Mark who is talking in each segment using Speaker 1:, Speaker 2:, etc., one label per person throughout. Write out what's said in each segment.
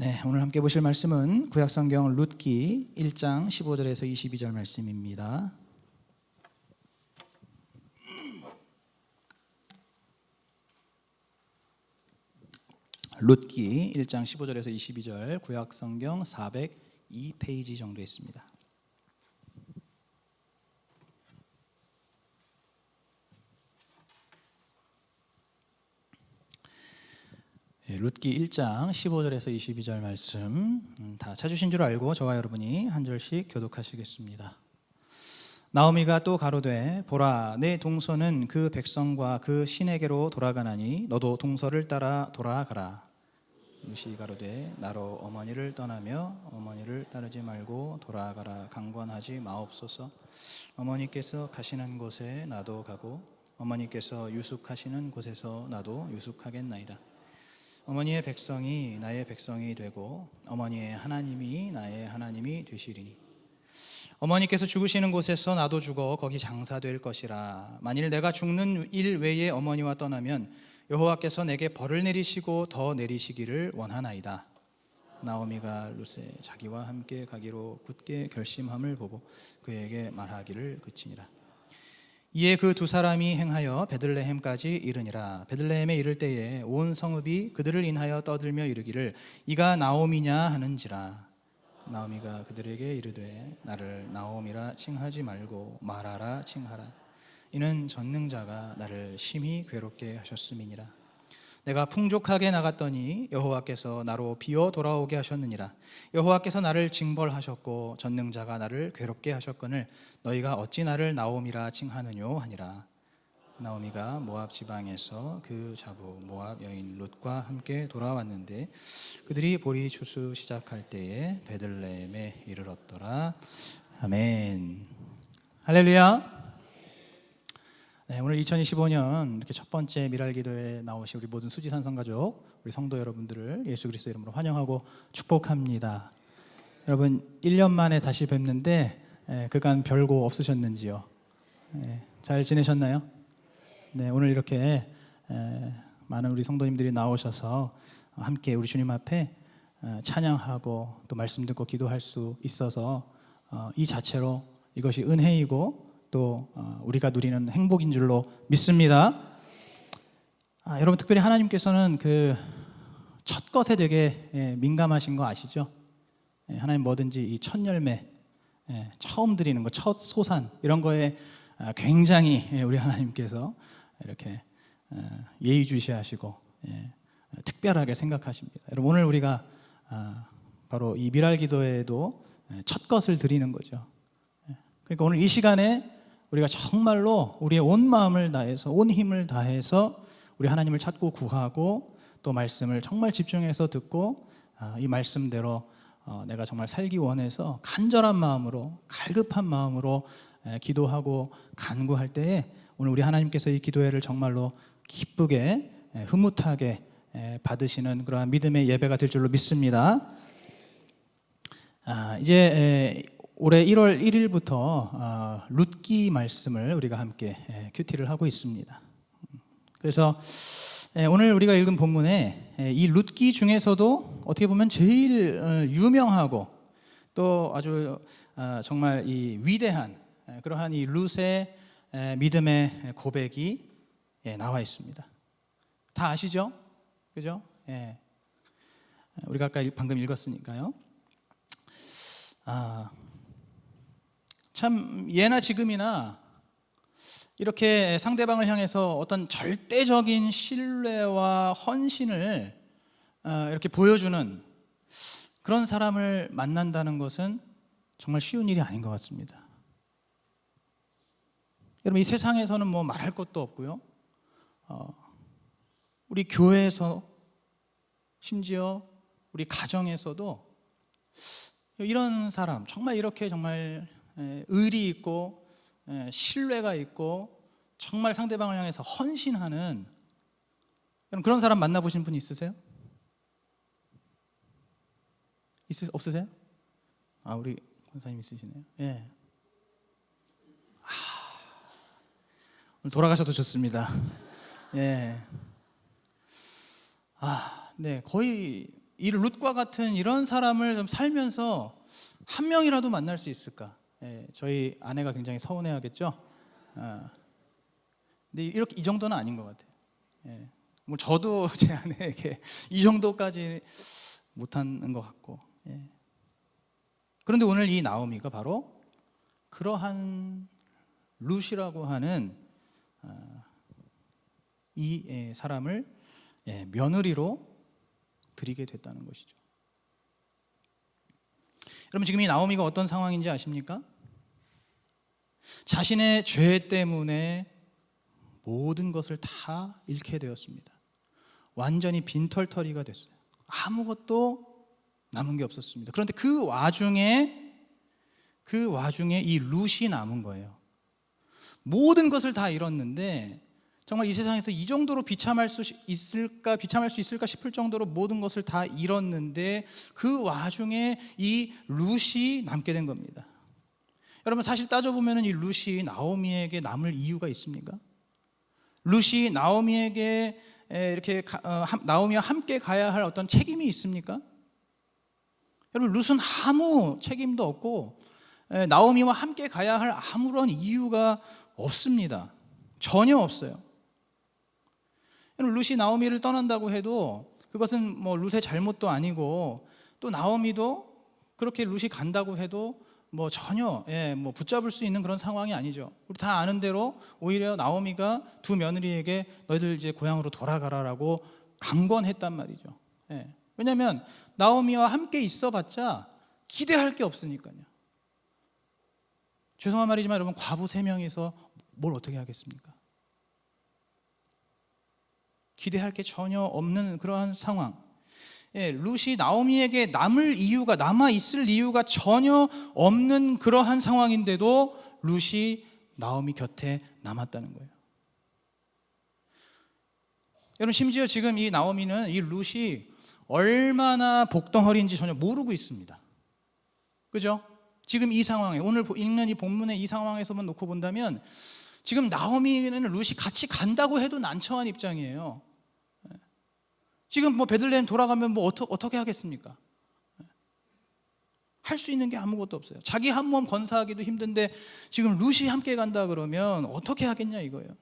Speaker 1: 네, 오늘 함께 보실 말씀은 구약성경 룻기 1장 15절에서 22절 말씀입니다. 룻기 1장 15절에서 22절 구약성경 402페이지 정도 있습니다. 룻기 1장 15절에서 22절 말씀 다 찾으신 줄 알고 저와 여러분이 한 절씩 교독하시겠습니다. 나오미가 또 가로되 보라 내 동서는 그 백성과 그 신에게로 돌아가나니 너도 동서를 따라 돌아가라. 룻이 가로되 나로 어머니를 떠나며 어머니를 따르지 말고 돌아가라 강권하지 마옵소서. 어머니께서 가시는 곳에 나도 가고 어머니께서 유숙하시는 곳에서 나도 유숙하겠나이다. 어머니의 백성이 나의 백성이 되고 어머니의 하나님이 나의 하나님이 되시리니 어머니께서 죽으시는 곳에서 나도 죽어 거기 장사될 것이라. 만일 내가 죽는 일 외에 어머니와 떠나면 여호와께서 내게 벌을 내리시고 더 내리시기를 원하나이다. 나오미가 룻에 자기와 함께 가기로 굳게 결심함을 보고 그에게 말하기를 그치니라. 이에 그 두 사람이 행하여 베들레헴까지 이르니라. 베들레헴에 이를 때에 온 성읍이 그들을 인하여 떠들며 이르기를 이가 나오미냐 하는지라. 나오미가 그들에게 이르되 나를 나오미라 칭하지 말고 마라라 칭하라. 이는 전능자가 나를 심히 괴롭게 하셨음이니라. 내가 풍족하게 나갔더니 여호와께서 나로 비어 돌아오게 하셨느니라. 여호와께서 나를 징벌하셨고 전능자가 나를 괴롭게 하셨거늘 너희가 어찌 나를 나오미라 칭하느뇨 하니라. 나오미가 모압 지방에서 그 자부 모압 여인 룻과 함께 돌아왔는데 그들이 보리 추수 시작할 때에 베들레헴에 이르렀더라. 아멘. 할렐루야. 네, 오늘 2025년 이렇게 첫 번째 미랄 기도에 나오신 우리 모든 수지산성 가족, 우리 성도 여러분들을 예수 그리스도 이름으로 환영하고 축복합니다. 여러분 1년 만에 다시 뵙는데 그간 별거 없으셨는지요? 잘 지내셨나요? 네, 오늘 이렇게 많은 우리 성도님들이 나오셔서 함께 우리 주님 앞에 찬양하고 또 말씀 듣고 기도할 수 있어서 이 자체로 이것이 은혜이고 또 우리가 누리는 행복인 줄로 믿습니다. 여러분 특별히 하나님께서는 그 첫 것에 되게 민감하신 거 아시죠? 하나님 뭐든지 이 첫 열매, 처음 드리는 거, 첫 소산 이런 거에 굉장히 우리 하나님께서 이렇게 예의주시하시고 특별하게 생각하십니다. 여러분 오늘 우리가 바로 이 미랄 기도에도 첫 것을 드리는 거죠. 그러니까 오늘 이 시간에 우리가 정말로 우리의 온 마음을 다해서 온 힘을 다해서 우리 하나님을 찾고 구하고 또 말씀을 정말 집중해서 듣고 이 말씀대로 내가 정말 살기 원해서 간절한 마음으로 갈급한 마음으로 기도하고 간구할 때에 오늘 우리 하나님께서 이 기도회를 정말로 기쁘게 흐뭇하게 받으시는 그러한 믿음의 예배가 될 줄로 믿습니다. 이제 올해 1월 1일부터 룻기 말씀을 우리가 함께 큐티를 하고 있습니다. 그래서 오늘 우리가 읽은 본문에 이 룻기 중에서도 어떻게 보면 제일 유명하고 또 아주 정말 이 위대한 그러한 이 룻의 믿음의 고백이 나와 있습니다. 다 아시죠? 그죠? 우리가 아까 방금 읽었으니까요. 참 예나 지금이나 이렇게 상대방을 향해서 어떤 절대적인 신뢰와 헌신을 이렇게 보여주는 그런 사람을 만난다는 것은 정말 쉬운 일이 아닌 것 같습니다. 여러분 이 세상에서는 뭐 말할 것도 없고요. 우리 교회에서 심지어 우리 가정에서도 이런 사람 정말 이렇게 정말 의리 있고 신뢰가 있고 정말 상대방을 향해서 헌신하는 그런 사람 만나보신 분 있으세요? 없으세요? 우리 권사님 있으시네요. 오늘 돌아가셔도 좋습니다. 네, 거의 이 룻과 같은 이런 사람을 좀 살면서 한 명이라도 만날 수 있을까? 저희 아내가 굉장히 서운해하겠죠. 근데 이렇게 이 정도는 아닌 것 같아요. 뭐 저도 제 아내에게 이 정도까지 못하는 것 같고. 그런데 오늘 이 나오미가 바로 그러한 룻이라고 하는 이 사람을 며느리로 드리게 됐다는 것이죠. 여러분, 지금 이 나오미가 어떤 상황인지 아십니까? 자신의 죄 때문에 모든 것을 다 잃게 되었습니다. 완전히 빈털터리가 됐어요. 아무것도 남은 게 없었습니다. 그런데 그 와중에 이 룻이 남은 거예요. 모든 것을 다 잃었는데 정말 이 세상에서 이 정도로 비참할 수 있을까 싶을 정도로 모든 것을 다 잃었는데 그 와중에 이 룻이 남게 된 겁니다. 여러분, 사실 따져보면 이 룻이 나오미에게 남을 이유가 있습니까? 룻이 나오미에게 이렇게 나오미와 함께 가야 할 어떤 책임이 있습니까? 여러분, 룻은 아무 책임도 없고 나오미와 함께 가야 할 아무런 이유가 없습니다. 전혀 없어요. 여러분, 룻이 나오미를 떠난다고 해도 그것은 뭐 룻의 잘못도 아니고, 또 나오미도 그렇게 룻이 간다고 해도 뭐 전혀 뭐 붙잡을 수 있는 그런 상황이 아니죠. 우리 다 아는 대로 오히려 나오미가 두 며느리에게 너희들 이제 고향으로 돌아가라라고 강권했단 말이죠. 왜냐하면 나오미와 함께 있어봤자 기대할 게 없으니까요. 죄송한 말이지만 여러분, 과부 3명이서 뭘 어떻게 하겠습니까? 기대할 게 전혀 없는 그러한 상황. 룻이 나오미에게 남아 있을 이유가 전혀 없는 그러한 상황인데도 룻이 나오미 곁에 남았다는 거예요. 여러분, 심지어 지금 이 나오미는 이 룻이 얼마나 복덩어리인지 전혀 모르고 있습니다. 그죠? 지금 이 상황에, 오늘 읽는 이 본문의 이 상황에서만 놓고 본다면 지금 나오미는 룻이 같이 간다고 해도 난처한 입장이에요. 지금 뭐 베들레헴 돌아가면 뭐 어떻게 하겠습니까? 할 수 있는 게 아무것도 없어요. 자기 한 몸 건사하기도 힘든데 지금 룻이 함께 간다 그러면 어떻게 하겠냐 이거예요.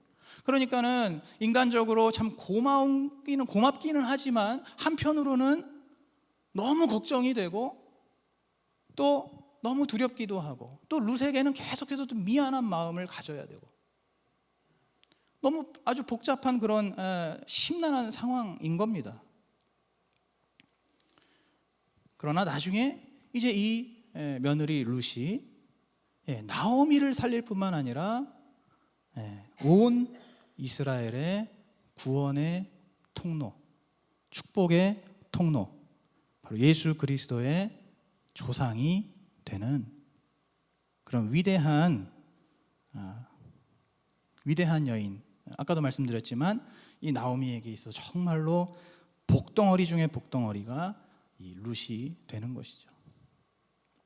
Speaker 1: 그러니까는 인간적으로 참 고맙기는 하지만 한편으로는 너무 걱정이 되고 또 너무 두렵기도 하고, 또 룻에게는 계속해서 좀 미안한 마음을 가져야 되고, 너무 아주 복잡한 그런 심란한 상황인 겁니다. 그러나 나중에 이제 이 며느리 룻이 나오미를 살릴 뿐만 아니라 온 이스라엘의 구원의 통로, 축복의 통로, 바로 예수 그리스도의 조상이 되는 그런 위대한 여인, 아까도 말씀드렸지만 이 나오미에게 있어서 정말로 복덩어리 중에 복덩어리가 이 룻이 되는 것이죠.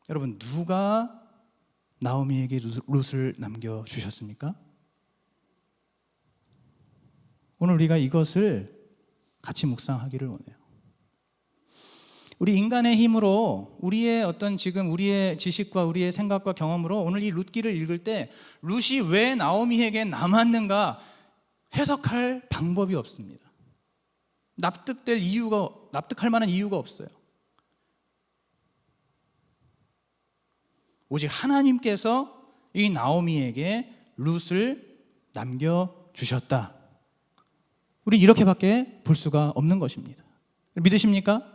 Speaker 1: 여러분, 누가 나오미에게 룻을 남겨주셨습니까? 오늘 우리가 이것을 같이 묵상하기를 원해요. 우리 인간의 힘으로, 우리의 어떤 지금 우리의 지식과 우리의 생각과 경험으로 오늘 이 룻기를 읽을 때 룻이 왜 나오미에게 남았는가 해석할 방법이 없습니다. 납득할 만한 이유가 없어요. 오직 하나님께서 이 나오미에게 룻을 남겨주셨다. 우리 이렇게밖에 볼 수가 없는 것입니다. 믿으십니까?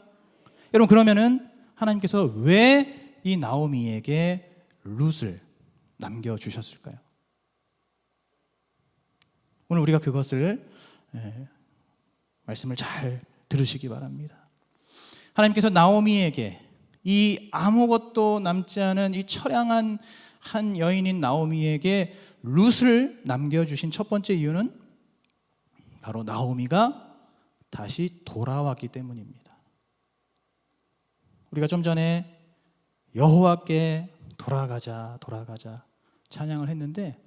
Speaker 1: 여러분, 그러면은 하나님께서 왜 이 나오미에게 룻을 남겨주셨을까요? 오늘 우리가 그것을 말씀을 잘 들으시기 바랍니다. 하나님께서 나오미에게, 이 아무것도 남지 않은 이 처량한 한 여인인 나오미에게 룻을 남겨주신 첫 번째 이유는 바로 나오미가 다시 돌아왔기 때문입니다. 우리가 좀 전에 여호와께 돌아가자 찬양을 했는데,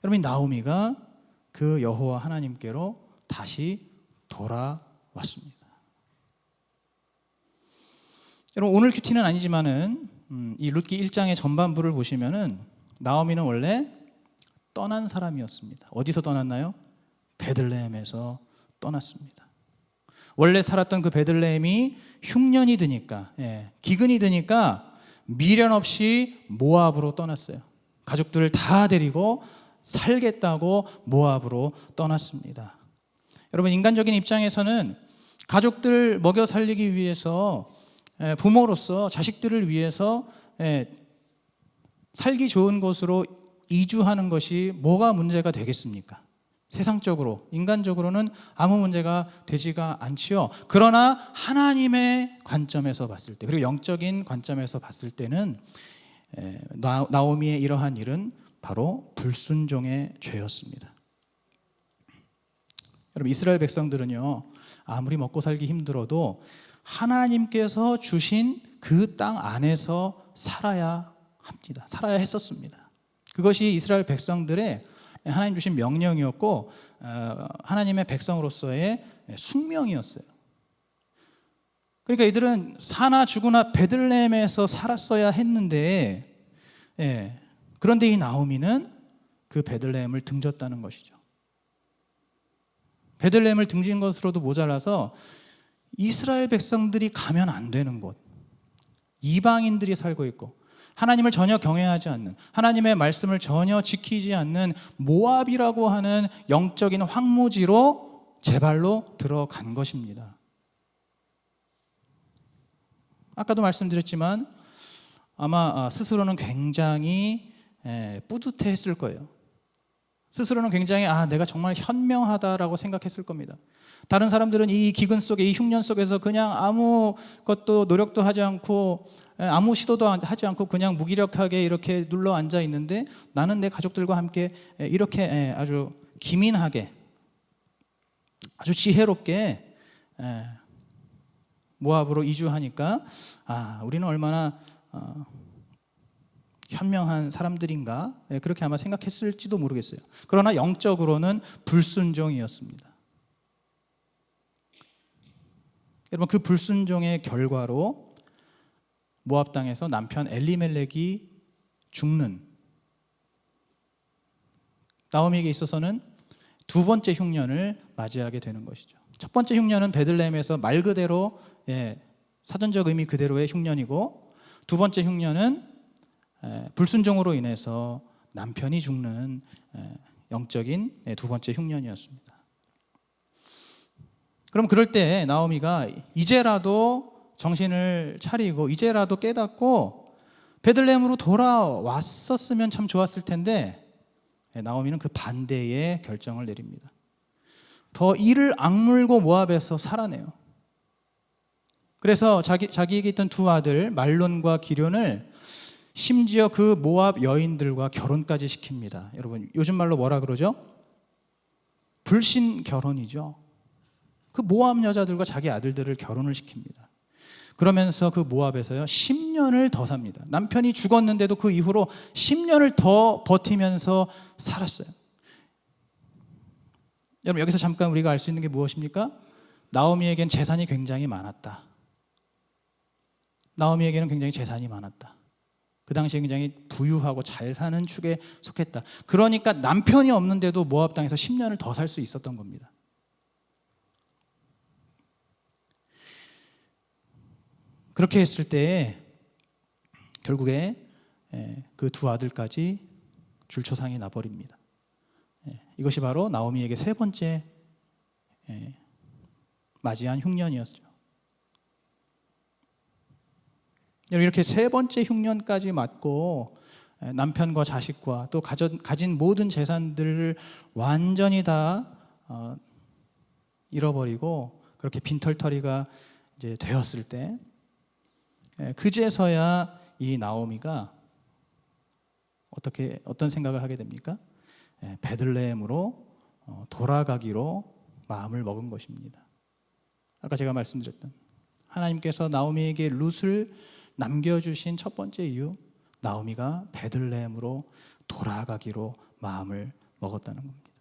Speaker 1: 여러분, 나오미가 그 여호와 하나님께로 다시 돌아왔습니다. 여러분 오늘 큐티는 아니지만은 이 룻기 1장의 전반부를 보시면은 나오미는 원래 떠난 사람이었습니다. 어디서 떠났나요? 베들레헴에서 떠났습니다. 원래 살았던 그 베들레헴이 흉년이 드니까, 기근이 드니까 미련 없이 모압으로 떠났어요. 가족들을 다 데리고 살겠다고 모압으로 떠났습니다. 여러분 인간적인 입장에서는 가족들 먹여 살리기 위해서, 부모로서 자식들을 위해서 살기 좋은 곳으로 이주하는 것이 뭐가 문제가 되겠습니까? 세상적으로, 인간적으로는 아무 문제가 되지가 않지요. 그러나 하나님의 관점에서 봤을 때, 그리고 영적인 관점에서 봤을 때는 나오미의 이러한 일은 바로 불순종의 죄였습니다. 여러분 이스라엘 백성들은요, 아무리 먹고 살기 힘들어도 하나님께서 주신 그 땅 안에서 살아야 합니다. 살아야 했었습니다. 그것이 이스라엘 백성들의 하나님 주신 명령이었고, 하나님의 백성으로서의 숙명이었어요. 그러니까 이들은 사나 죽으나 베들레헴에서 살았어야 했는데, 그런데 이 나오미는 그 베들레헴을 등졌다는 것이죠. 베들레헴을 등진 것으로도 모자라서 이스라엘 백성들이 가면 안 되는 곳, 이방인들이 살고 있고 하나님을 전혀 경외하지 않는, 하나님의 말씀을 전혀 지키지 않는 모압이라고 하는 영적인 황무지로 제 발로 들어간 것입니다. 아까도 말씀드렸지만 아마 스스로는 굉장히 뿌듯해했을 거예요. 스스로는 굉장히 내가 정말 현명하다라고 생각했을 겁니다. 다른 사람들은 이 기근 속에, 이 흉년 속에서 그냥 아무것도 노력도 하지 않고 아무 시도도 하지 않고 그냥 무기력하게 이렇게 눌러 앉아 있는데, 나는 내 가족들과 함께 이렇게 아주 기민하게, 아주 지혜롭게 모압으로 이주하니까 우리는 얼마나 현명한 사람들인가, 그렇게 아마 생각했을지도 모르겠어요. 그러나 영적으로는 불순종이었습니다. 여러분 그 불순종의 결과로 모압 땅에서 남편 엘리멜렉이 죽는, 나오미에게 있어서는 두 번째 흉년을 맞이하게 되는 것이죠. 첫 번째 흉년은 베들레헴에서 말 그대로, 사전적 의미 그대로의 흉년이고, 두 번째 흉년은 불순종으로 인해서 남편이 죽는 영적인 두 번째 흉년이었습니다. 그럼 그럴 때 나오미가 이제라도 정신을 차리고 이제라도 깨닫고 베들레헴으로 돌아왔었으면 참 좋았을 텐데, 나오미는 그 반대의 결정을 내립니다. 더 이를 악물고 모압에서 살아내요. 그래서 자기에게 있던 두 아들 말론과 기럨을 심지어 그 모압 여인들과 결혼까지 시킵니다. 여러분 요즘 말로 뭐라 그러죠? 불신 결혼이죠. 그 모압 여자들과 자기 아들들을 결혼을 시킵니다. 그러면서 그 모압에서요 10년을 더 삽니다. 남편이 죽었는데도 그 이후로 10년을 더 버티면서 살았어요. 여러분 여기서 잠깐 우리가 알 수 있는 게 무엇입니까? 나오미에겐 재산이 굉장히 많았다. 나오미에게는 굉장히 재산이 많았다. 그 당시에 굉장히 부유하고 잘 사는 축에 속했다. 그러니까 남편이 없는데도 모압 땅에서 10년을 더 살 수 있었던 겁니다. 그렇게 했을 때 결국에 그 두 아들까지 줄초상이 나버립니다. 이것이 바로 나오미에게 세 번째 맞이한 흉년이었죠. 이렇게 세 번째 흉년까지 맞고 남편과 자식과 또 가진 모든 재산들을 완전히 다 잃어버리고 그렇게 빈털터리가 이제 되었을 때, 그제서야 이 나오미가 어떤 생각을 하게 됩니까? 베들레헴으로 돌아가기로 마음을 먹은 것입니다. 아까 제가 말씀드렸던 하나님께서 나오미에게 룻을 남겨주신 첫 번째 이유, 나오미가 베들레헴으로 돌아가기로 마음을 먹었다는 겁니다.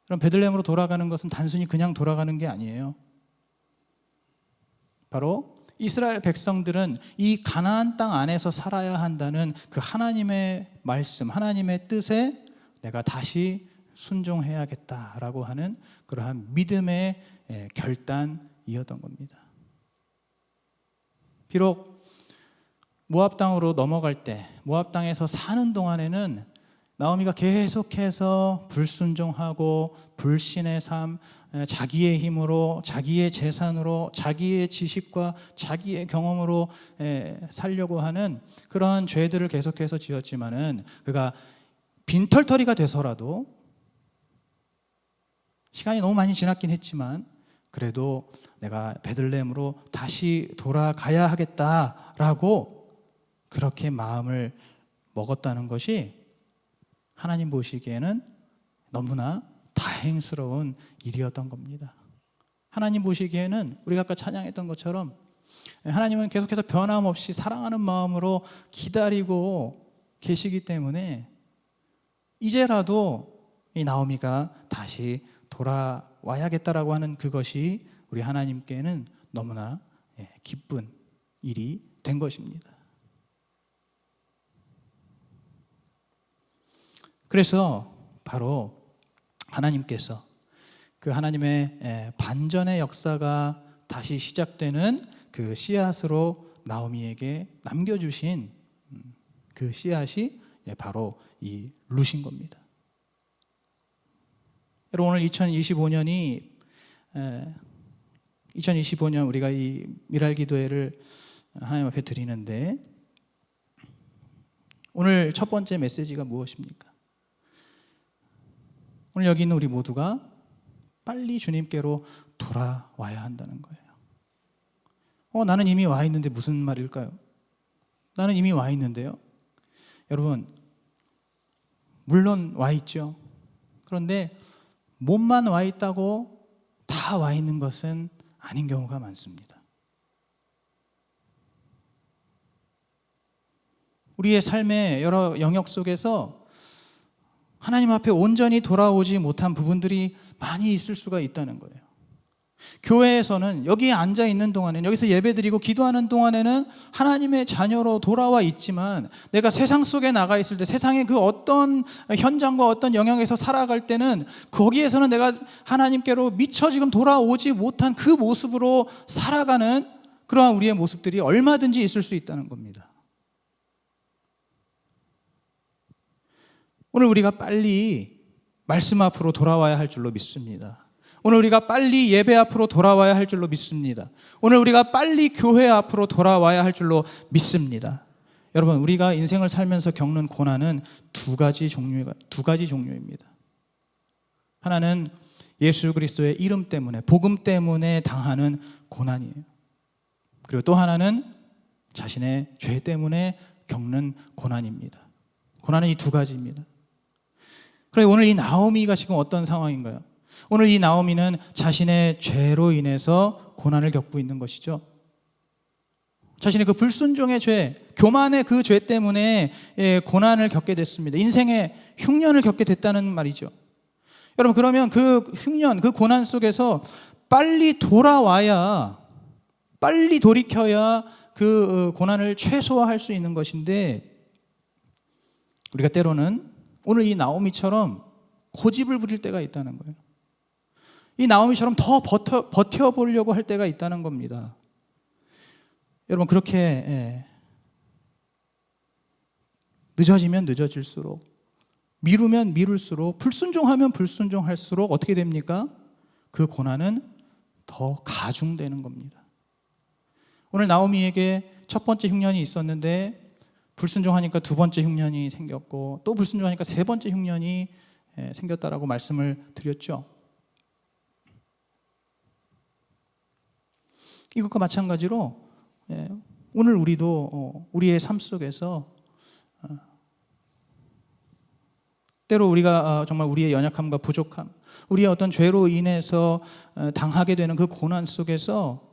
Speaker 1: 그럼 베들레헴으로 돌아가는 것은 단순히 그냥 돌아가는 게 아니에요. 바로 이스라엘 백성들은 이 가나안 땅 안에서 살아야 한다는 그 하나님의 말씀, 하나님의 뜻에 내가 다시 순종해야겠다라고 하는 그러한 믿음의 결단이었던 겁니다. 비록 모압 땅으로 넘어갈 때, 모압 땅에서 사는 동안에는 나오미가 계속해서 불순종하고 불신의 삶, 자기의 힘으로, 자기의 재산으로, 자기의 지식과 자기의 경험으로 살려고 하는 그러한 죄들을 계속해서 지었지만은 그가 빈털터리가 돼서라도 시간이 너무 많이 지났긴 했지만 그래도 내가 베들레헴으로 다시 돌아가야 하겠다라고 그렇게 마음을 먹었다는 것이 하나님 보시기에는 너무나 다행스러운 일이었던 겁니다. 하나님 보시기에는 우리가 아까 찬양했던 것처럼 하나님은 계속해서 변함없이 사랑하는 마음으로 기다리고 계시기 때문에 이제라도 이 나오미가 다시 돌아와야겠다라고 하는 그것이 우리 하나님께는 너무나 기쁜 일이 된 것입니다. 그래서 바로 하나님께서 그 하나님의 반전의 역사가 다시 시작되는 그 씨앗으로 나오미에게 남겨주신 그 씨앗이 바로 이 룻인 겁니다. 여러분, 오늘 2025년 우리가 이 미랄 기도회를 하나님 앞에 드리는데 오늘 첫 번째 메시지가 무엇입니까? 오늘 여기 있는 우리 모두가 빨리 주님께로 돌아와야 한다는 거예요. 나는 이미 와 있는데 무슨 말일까요? 나는 이미 와 있는데요. 여러분, 물론 와 있죠. 그런데 몸만 와 있다고 다 와 있는 것은 아닌 경우가 많습니다. 우리의 삶의 여러 영역 속에서 하나님 앞에 온전히 돌아오지 못한 부분들이 많이 있을 수가 있다는 거예요. 교회에서는 여기에 앉아 있는 동안에는, 여기서 예배드리고 기도하는 동안에는 하나님의 자녀로 돌아와 있지만 내가 세상 속에 나가 있을 때, 세상의 그 어떤 현장과 어떤 영역에서 살아갈 때는 거기에서는 내가 하나님께로 미처 지금 돌아오지 못한 그 모습으로 살아가는 그러한 우리의 모습들이 얼마든지 있을 수 있다는 겁니다. 오늘 우리가 빨리 말씀 앞으로 돌아와야 할 줄로 믿습니다. 오늘 우리가 빨리 예배 앞으로 돌아와야 할 줄로 믿습니다. 오늘 우리가 빨리 교회 앞으로 돌아와야 할 줄로 믿습니다. 여러분, 우리가 인생을 살면서 겪는 고난은 두 가지 종류입니다. 하나는 예수 그리스도의 이름 때문에, 복음 때문에 당하는 고난이에요. 그리고 또 하나는 자신의 죄 때문에 겪는 고난입니다. 고난은 이 두 가지입니다. 그런데 오늘 이 나오미가 지금 어떤 상황인가요? 오늘 이 나오미는 자신의 죄로 인해서 고난을 겪고 있는 것이죠. 자신의 그 불순종의 죄, 교만의 그 죄 때문에 고난을 겪게 됐습니다. 인생의 흉년을 겪게 됐다는 말이죠. 여러분, 그러면 그 흉년, 그 고난 속에서 빨리 돌아와야, 빨리 돌이켜야 그 고난을 최소화할 수 있는 것인데, 우리가 때로는 오늘 이 나오미처럼 고집을 부릴 때가 있다는 거예요. 이 나오미처럼 더 버텨보려고 할 때가 있다는 겁니다. 여러분, 그렇게 늦어지면 늦어질수록, 미루면 미룰수록, 불순종하면 불순종할수록 어떻게 됩니까? 그 고난은 더 가중되는 겁니다. 오늘 나오미에게 첫 번째 흉년이 있었는데 불순종하니까 두 번째 흉년이 생겼고, 또 불순종하니까 세 번째 흉년이 생겼다라고 말씀을 드렸죠. 이것과 마찬가지로 오늘 우리도 우리의 삶 속에서 때로 우리가 정말 우리의 연약함과 부족함, 우리의 어떤 죄로 인해서 당하게 되는 그 고난 속에서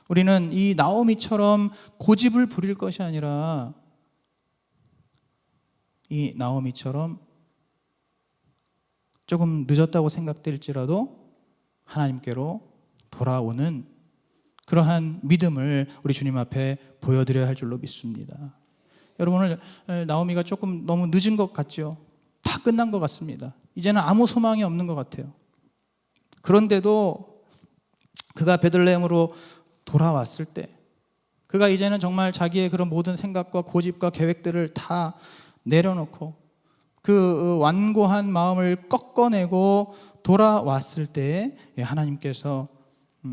Speaker 1: 우리는 이 나오미처럼 고집을 부릴 것이 아니라 이 나오미처럼 조금 늦었다고 생각될지라도 하나님께로 돌아오는 그러한 믿음을 우리 주님 앞에 보여드려야 할 줄로 믿습니다. 여러분, 오늘 나오미가 조금 너무 늦은 것 같죠? 다 끝난 것 같습니다. 이제는 아무 소망이 없는 것 같아요. 그런데도 그가 베들레헴으로 돌아왔을 때, 그가 이제는 정말 자기의 그런 모든 생각과 고집과 계획들을 다 내려놓고 그 완고한 마음을 꺾어내고 돌아왔을 때 하나님께서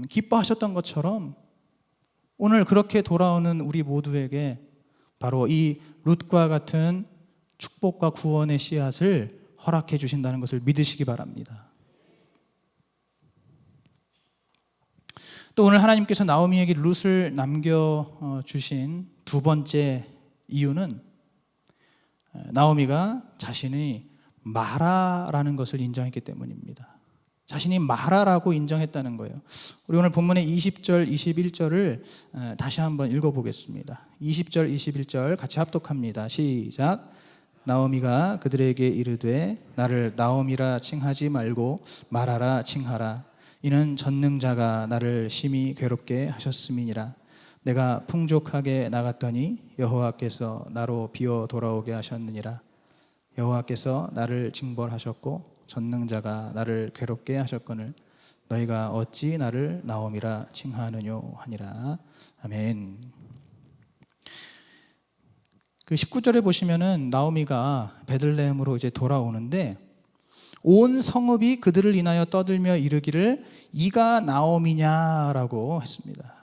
Speaker 1: 기뻐하셨던 것처럼 오늘 그렇게 돌아오는 우리 모두에게 바로 이 룻과 같은 축복과 구원의 씨앗을 허락해 주신다는 것을 믿으시기 바랍니다. 또 오늘 하나님께서 나오미에게 룻을 남겨주신 두 번째 이유는 나오미가 자신이 마라라는 것을 인정했기 때문입니다. 자신이 마라라고 인정했다는 거예요. 우리 오늘 본문의 20절, 21절을 다시 한번 읽어보겠습니다. 20절, 21절 같이 합독합니다. 시작. 나오미가 그들에게 이르되 나를 나오미라 칭하지 말고 마라라 칭하라. 이는 전능자가 나를 심히 괴롭게 하셨음이니라. 내가 풍족하게 나갔더니 여호와께서 나로 비어 돌아오게 하셨느니라. 여호와께서 나를 징벌하셨고 전능자가 나를 괴롭게 하셨거늘 너희가 어찌 나를 나오미라 칭하느뇨 하니라. 아멘. 그 19절에 보시면은 나오미가 베들레헴으로 이제 돌아오는데 온 성읍이 그들을 인하여 떠들며 이르기를 이가 나오미냐라고 했습니다.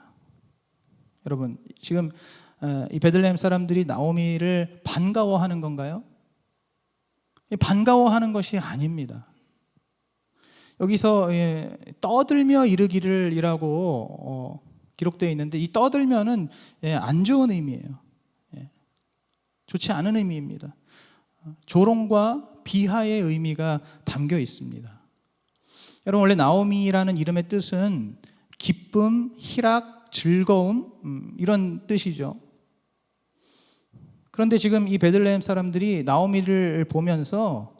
Speaker 1: 여러분, 지금 이 베들레헴 사람들이 나오미를 반가워하는 건가요? 반가워하는 것이 아닙니다. 여기서 떠들며 이르기를이라고 기록되어 있는데 이 떠들면은 안 좋은 의미예요. 좋지 않은 의미입니다. 조롱과 비하의 의미가 담겨 있습니다. 여러분, 원래 나오미라는 이름의 뜻은 기쁨, 희락, 즐거움 이런 뜻이죠. 그런데 지금 이 베들레헴 사람들이 나오미를 보면서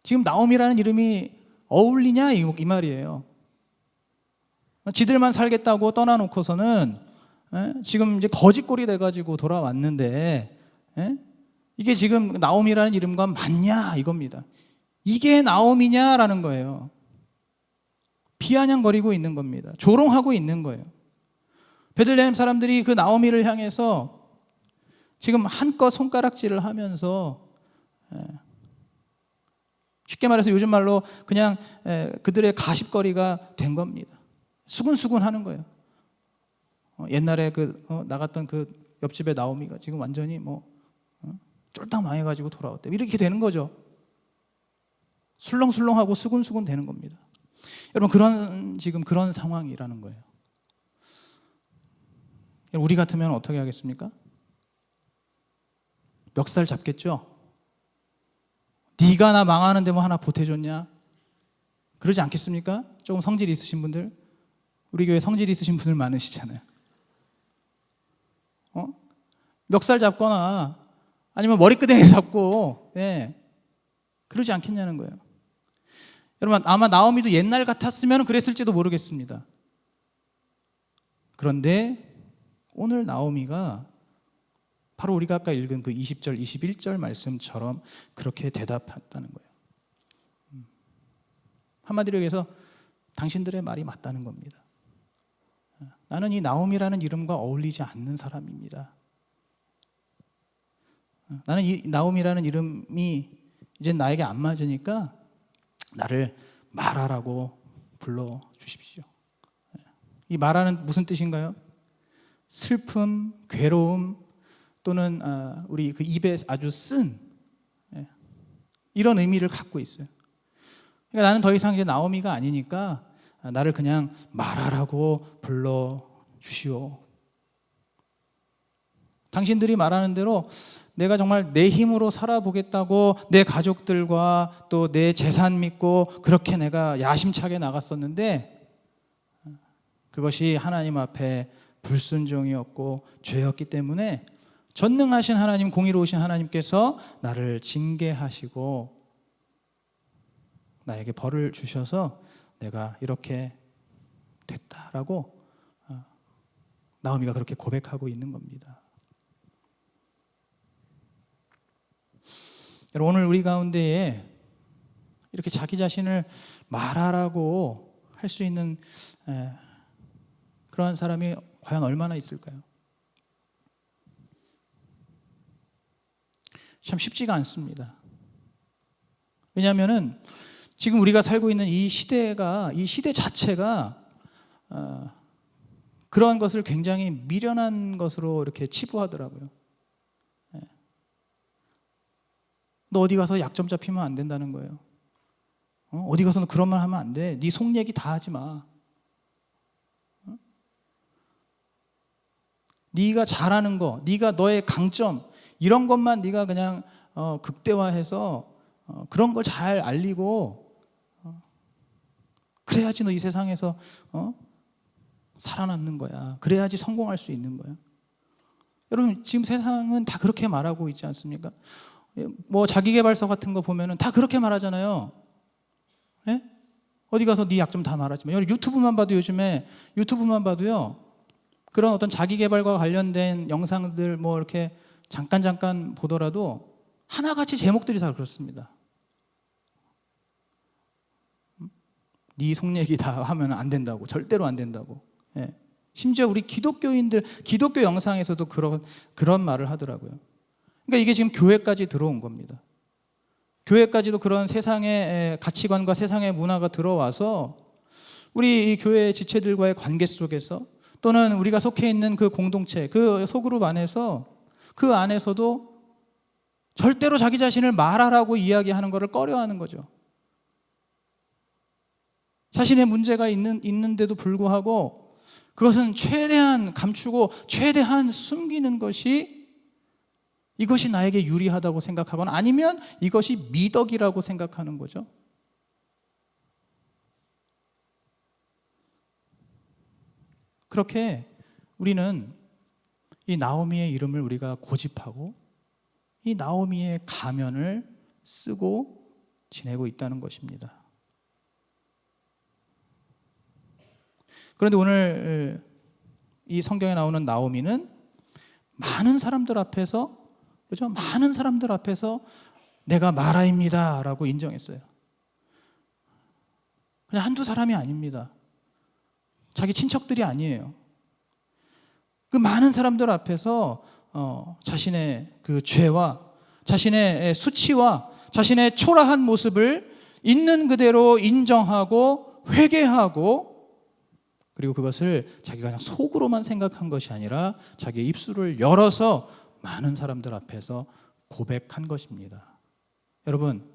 Speaker 1: 지금 나오미라는 이름이 어울리냐 이 말이에요. 지들만 살겠다고 떠나놓고서는 지금 이제 거짓골이 돼가지고 돌아왔는데 이게 지금 나오미라는 이름과 맞냐 이겁니다. 이게 나오미냐라는 거예요. 비아냥거리고 있는 겁니다. 조롱하고 있는 거예요. 베들레헴 사람들이 그 나오미를 향해서 지금 한껏 손가락질을 하면서 쉽게 말해서 요즘 말로 그냥 그들의 가십거리가 된 겁니다. 수근수근 하는 거예요. 옛날에 나갔던 그 옆집의 나오미가 지금 완전히 쫄딱 망해가지고 돌아왔대. 이렇게 되는 거죠. 술렁술렁하고 수근수근 되는 겁니다. 여러분, 지금 그런 상황이라는 거예요. 우리 같으면 어떻게 하겠습니까? 멱살 잡겠죠? 네가 나 망하는데 뭐 하나 보태줬냐? 그러지 않겠습니까? 조금 성질이 있으신 분들, 우리 교회 성질이 있으신 분들 많으시잖아요. 멱살 잡거나 아니면 머리끄댕이 잡고 그러지 않겠냐는 거예요. 여러분, 아마 나오미도 옛날 같았으면 그랬을지도 모르겠습니다. 그런데 오늘 나오미가 바로 우리가 아까 읽은 그 20절, 21절 말씀처럼 그렇게 대답했다는 거예요. 한마디로 얘기해서 당신들의 말이 맞다는 겁니다. 나는 이 나오미라는 이름과 어울리지 않는 사람입니다. 나는 이 나오미라는 이름이 이제 나에게 안 맞으니까 나를 마라라고 불러주십시오. 이 마라는 무슨 뜻인가요? 슬픔, 괴로움 또는 우리 그 입에 아주 쓴 이런 의미를 갖고 있어요. 그러니까 나는 더 이상 이제 나오미가 아니니까 나를 그냥 마라라고 불러주시오. 당신들이 말하는 대로 내가 정말 내 힘으로 살아보겠다고 내 가족들과 또 내 재산 믿고 그렇게 내가 야심차게 나갔었는데 그것이 하나님 앞에 불순종이었고 죄였기 때문에 전능하신 하나님, 공의로우신 하나님께서 나를 징계하시고 나에게 벌을 주셔서 내가 이렇게 됐다라고 나오미가 그렇게 고백하고 있는 겁니다. 여러분, 오늘 우리 가운데에 이렇게 자기 자신을 말하라고 할 수 있는 그러한 사람이 과연 얼마나 있을까요? 참 쉽지가 않습니다. 왜냐하면은 지금 우리가 살고 있는 이 시대 자체가 그러한 것을 굉장히 미련한 것으로 이렇게 치부하더라고요. 너 어디 가서 약점 잡히면 안 된다는 거예요. 어디 가서 너 그런 말 하면 안 돼. 네 속 얘기 다 하지 마. 네가 잘하는 거, 네가 너의 강점 이런 것만 네가 그냥 극대화해서 그런 걸 잘 알리고 그래야지 너 이 세상에서 살아남는 거야. 그래야지 성공할 수 있는 거야. 여러분, 지금 세상은 다 그렇게 말하고 있지 않습니까? 뭐 자기계발서 같은 거 보면은 다 그렇게 말하잖아요. 예? 어디 가서 네 약점 다 말하지 마. 유튜브만 봐도 요즘에 유튜브만 봐도요. 그런 어떤 자기계발과 관련된 영상들 뭐 이렇게 잠깐 보더라도 하나같이 제목들이 다 그렇습니다. 네 속 얘기 다 하면 안 된다고. 절대로 안 된다고. 예. 심지어 우리 기독교인들 기독교 영상에서도 그런 말을 하더라고요. 그러니까 이게 지금 교회까지 들어온 겁니다. 교회까지도 그런 세상의 가치관과 세상의 문화가 들어와서 우리 이 교회 지체들과의 관계 속에서 또는 우리가 속해 있는 그 공동체, 그 소그룹 안에서 그 안에서도 절대로 자기 자신을 말하라고 이야기하는 것을 꺼려하는 거죠. 자신의 문제가 있는데도 불구하고 그것은 최대한 감추고 최대한 숨기는 것이 이것이 나에게 유리하다고 생각하거나 아니면 이것이 미덕이라고 생각하는 거죠. 그렇게 우리는 이 나오미의 이름을 우리가 고집하고 이 나오미의 가면을 쓰고 지내고 있다는 것입니다. 그런데 오늘 이 성경에 나오는 나오미는 많은 사람들 앞에서 그죠? 많은 사람들 앞에서 내가 마라입니다 라고 인정했어요. 그냥 한두 사람이 아닙니다. 자기 친척들이 아니에요. 그 많은 사람들 앞에서 자신의 그 죄와 자신의 수치와 자신의 초라한 모습을 있는 그대로 인정하고 회개하고 그리고 그것을 자기가 그냥 속으로만 생각한 것이 아니라 자기의 입술을 열어서 많은 사람들 앞에서 고백한 것입니다. 여러분,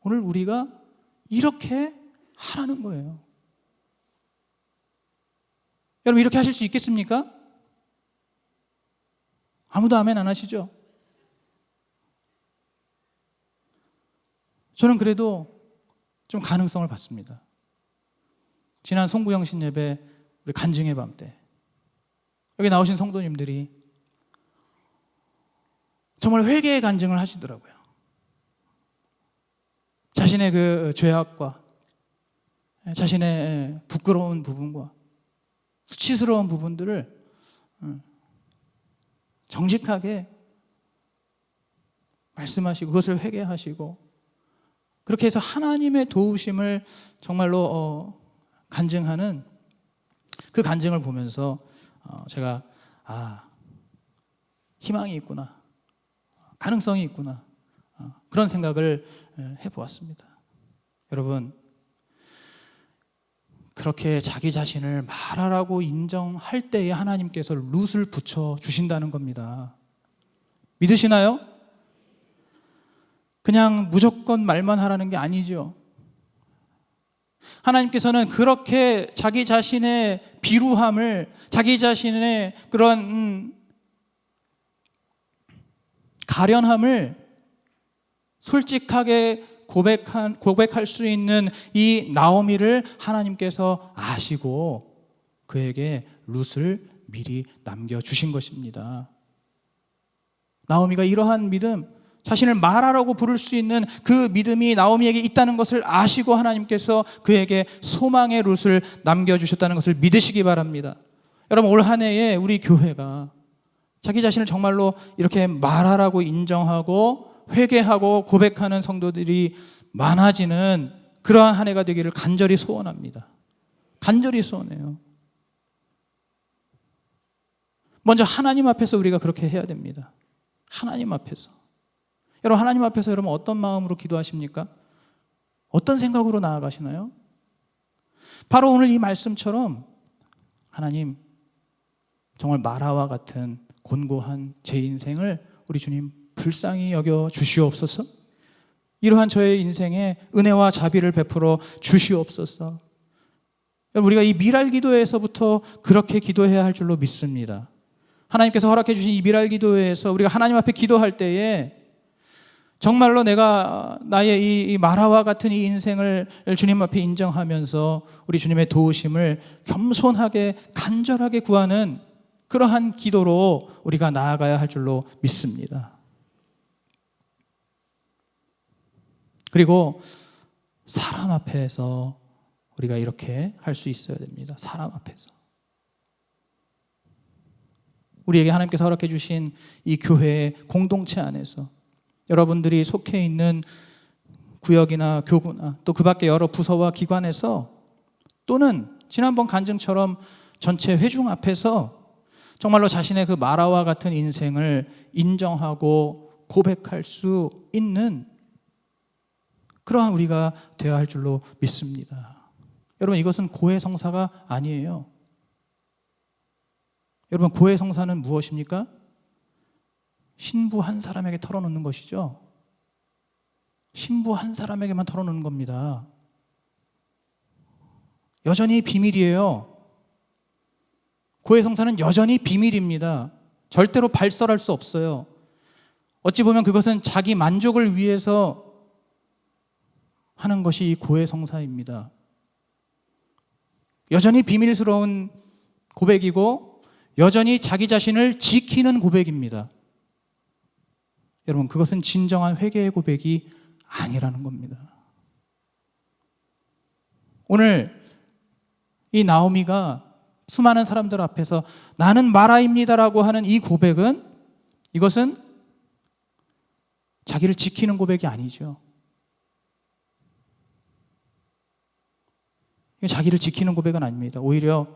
Speaker 1: 오늘 우리가 이렇게 하라는 거예요. 여러분, 이렇게 하실 수 있겠습니까? 아무도 아멘 안 하시죠? 저는 그래도 좀 가능성을 봤습니다. 지난 송구영신 예배 우리 간증의 밤 때 여기 나오신 성도님들이 정말 회개의 간증을 하시더라고요. 자신의 그 죄악과 자신의 부끄러운 부분과 수치스러운 부분들을 정직하게 말씀하시고 그것을 회개하시고 그렇게 해서 하나님의 도우심을 정말로 간증하는 그 간증을 보면서 제가 희망이 있구나, 가능성이 있구나 그런 생각을 해보았습니다. 여러분, 그렇게 자기 자신을 말하라고 인정할 때에 하나님께서 룻을 붙여주신다는 겁니다. 믿으시나요? 그냥 무조건 말만 하라는 게 아니죠. 하나님께서는 그렇게 자기 자신의 비루함을, 자기 자신의 그런 가련함을 솔직하게 고백할 수 있는 이 나오미를 하나님께서 아시고 그에게 룻을 미리 남겨주신 것입니다. 나오미가 이러한 믿음 자신을 마라라고 부를 수 있는 그 믿음이 나오미에게 있다는 것을 아시고 하나님께서 그에게 소망의 룻을 남겨주셨다는 것을 믿으시기 바랍니다. 여러분, 올 한 해에 우리 교회가 자기 자신을 정말로 이렇게 마라라고 인정하고 회개하고 고백하는 성도들이 많아지는 그러한 한 해가 되기를 간절히 소원합니다. 간절히 소원해요. 먼저 하나님 앞에서 우리가 그렇게 해야 됩니다. 하나님 앞에서. 여러분, 하나님 앞에서 여러분 어떤 마음으로 기도하십니까? 어떤 생각으로 나아가시나요? 바로 오늘 이 말씀처럼 하나님, 정말 마라와 같은 곤고한 제 인생을 우리 주님 불쌍히 여겨 주시옵소서. 이러한 저의 인생에 은혜와 자비를 베풀어 주시옵소서. 우리가 이 미랄 기도에서부터 그렇게 기도해야 할 줄로 믿습니다. 하나님께서 허락해 주신 이 미랄 기도에서 우리가 하나님 앞에 기도할 때에 정말로 내가 나의 이 마라와 같은 이 인생을 주님 앞에 인정하면서 우리 주님의 도우심을 겸손하게 간절하게 구하는 그러한 기도로 우리가 나아가야 할 줄로 믿습니다. 그리고 사람 앞에서 우리가 이렇게 할 수 있어야 됩니다. 사람 앞에서. 우리에게 하나님께서 허락해 주신 이 교회의 공동체 안에서 여러분들이 속해 있는 구역이나 교구나 또 그 밖에 여러 부서와 기관에서 또는 지난번 간증처럼 전체 회중 앞에서 정말로 자신의 그 마라와 같은 인생을 인정하고 고백할 수 있는 그러한 우리가 되어야 할 줄로 믿습니다. 여러분, 이것은 고해성사가 아니에요. 여러분, 고해성사는 무엇입니까? 신부 한 사람에게 털어놓는 것이죠. 신부 한 사람에게만 털어놓는 겁니다. 여전히 비밀이에요. 고해성사는 여전히 비밀입니다. 절대로 발설할 수 없어요. 어찌 보면 그것은 자기 만족을 위해서 하는 것이 이 고해성사입니다. 여전히 비밀스러운 고백이고 여전히 자기 자신을 지키는 고백입니다. 여러분, 그것은 진정한 회개의 고백이 아니라는 겁니다. 오늘 이 나오미가 수많은 사람들 앞에서 나는 마라입니다라고 하는 이 고백은, 이것은 자기를 지키는 고백이 아니죠. 자기를 지키는 고백은 아닙니다. 오히려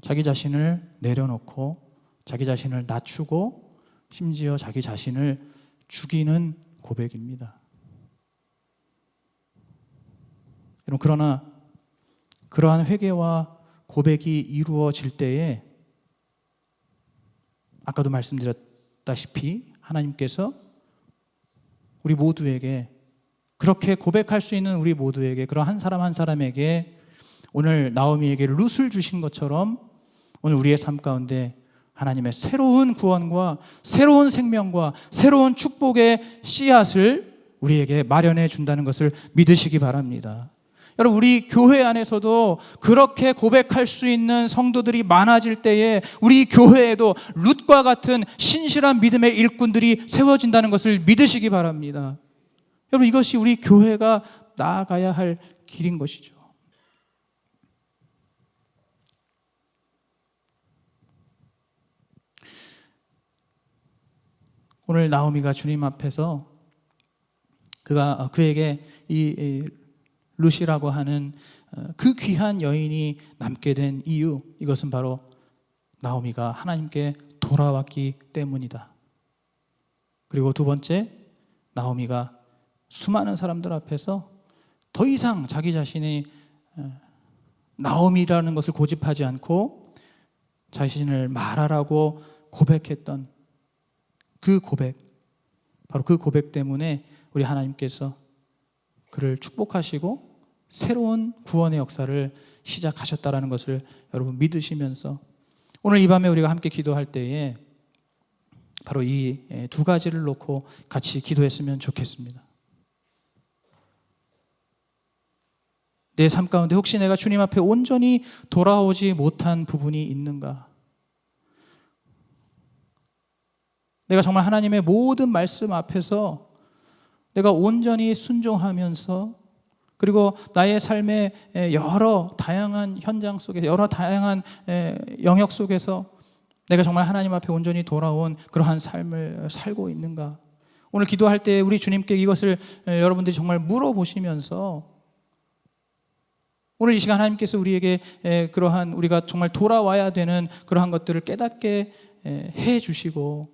Speaker 1: 자기 자신을 내려놓고 자기 자신을 낮추고 심지어 자기 자신을 죽이는 고백입니다. 여러분, 그러나 그러한 회개와 고백이 이루어질 때에 아까도 말씀드렸다시피 하나님께서 우리 모두에게, 그렇게 고백할 수 있는 우리 모두에게, 그런 한 사람 한 사람에게 오늘 나오미에게 룻을 주신 것처럼 오늘 우리의 삶 가운데 하나님의 새로운 구원과 새로운 생명과 새로운 축복의 씨앗을 우리에게 마련해 준다는 것을 믿으시기 바랍니다. 여러분, 우리 교회 안에서도 그렇게 고백할 수 있는 성도들이 많아질 때에 우리 교회에도 룻과 같은 신실한 믿음의 일꾼들이 세워진다는 것을 믿으시기 바랍니다. 여러분, 이것이 우리 교회가 나아가야 할 길인 것이죠. 오늘 나오미가 주님 앞에서 그에게 이 룻이라고 하는 그 귀한 여인이 남게 된 이유, 이것은 바로 나오미가 하나님께 돌아왔기 때문이다. 그리고 두 번째, 나오미가 수많은 사람들 앞에서 더 이상 자기 자신이 나오미라는 것을 고집하지 않고 자신을 마라라고 고백했던 그 고백, 바로 그 고백 때문에 우리 하나님께서 그를 축복하시고 새로운 구원의 역사를 시작하셨다는 것을 여러분 믿으시면서 오늘 이 밤에 우리가 함께 기도할 때에 바로 이 두 가지를 놓고 같이 기도했으면 좋겠습니다. 내 삶 가운데 혹시 내가 주님 앞에 온전히 돌아오지 못한 부분이 있는가? 내가 정말 하나님의 모든 말씀 앞에서 내가 온전히 순종하면서 그리고 나의 삶의 여러 다양한 현장 속에서 여러 다양한 영역 속에서 내가 정말 하나님 앞에 온전히 돌아온 그러한 삶을 살고 있는가? 오늘 기도할 때 우리 주님께 이것을 여러분들이 정말 물어보시면서 오늘 이 시간 하나님께서 우리에게 그러한 우리가 정말 돌아와야 되는 그러한 것들을 깨닫게 해 주시고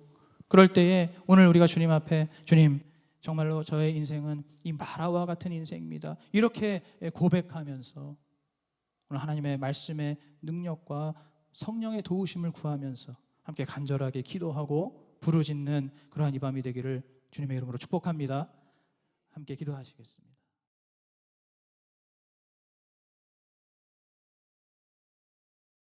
Speaker 1: 그럴 때에 오늘 우리가 주님 앞에 주님 정말로 저의 인생은 이 마라와 같은 인생입니다. 이렇게 고백하면서 오늘 하나님의 말씀의 능력과 성령의 도우심을 구하면서 함께 간절하게 기도하고 부르짖는 그러한 이 밤이 되기를 주님의 이름으로 축복합니다. 함께 기도하시겠습니다.